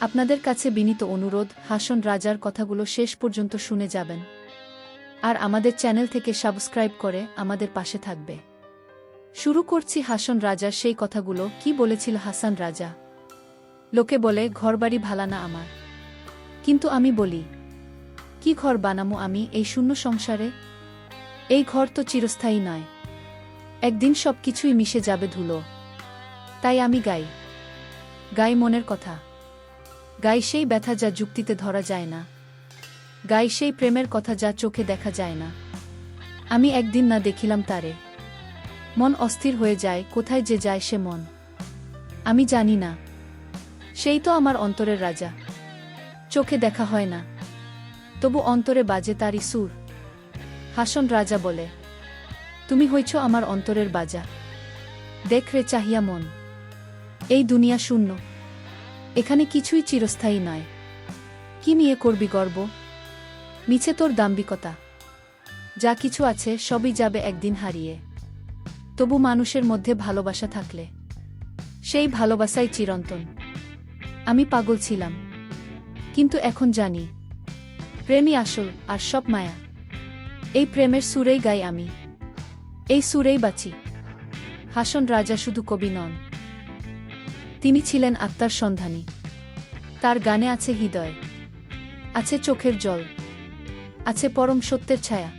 আপনাদের কাছে বিনীত অনুরোধ, হাসন রাজার কথাগুলো শেষ পর্যন্ত শুনে যাবেন। আর আমাদের চ্যানেল থেকে সাবস্ক্রাইব করে আমাদের পাশে থাকবে। শুরু করছি হাসন রাজার সেই কথাগুলো। কি বলেছিল হাসান রাজা? লোকে বলে ঘরবাড়ি ভালা না আমার, কিন্তু আমি বলি কি ঘর বানামু আমি এই শূন্য সংসারে? এই ঘর তো চিরস্থায়ী নয়, একদিন সব কিছুই মিশে যাবে ধুলো। তাই আমি গাই, গাই মনের কথা, গাই সেই ব্যথা যা যুক্তিতে ধরা যায় না, গাই সেই প্রেমের কথা যা চোখে দেখা যায় না। আমি একদিন না দেখিলাম তারে, মন অস্থির হয়ে যায়। কোথায় যে যায় সে মন আমি জানি না। সেই তো আমার অন্তরের রাজা, চোখে দেখা হয় না, তবু অন্তরে বাজে তারই সুর। হাসন রাজা বলে, তুমি হইছ আমার অন্তরের বাজা। দেখ রে চাহিয়া মন, এই দুনিয়া শূন্য, এখানে কিছুই চিরস্থায়ী নয়। কি নিয়ে করবি গর্ব? মিছে তোর দাম্ভিকতা। যা কিছু আছে সবই যাবে একদিন হারিয়ে। তবু মানুষের মধ্যে ভালোবাসা থাকলে সেই ভালোবাসাই চিরন্তন। আমি পাগল ছিলাম, কিন্তু এখন জানি প্রেমই আসল আর সব মায়া। এই প্রেমের সুরেই গাই আমি, এই সুরেই বাঁচি। হাসন রাজা শুধু কবি নন, তিনি ছিলেন আত্মার সন্ধানী। তার গানে আছে হৃদয়, আছে চোখের জল, আছে পরম সত্যের ছায়া।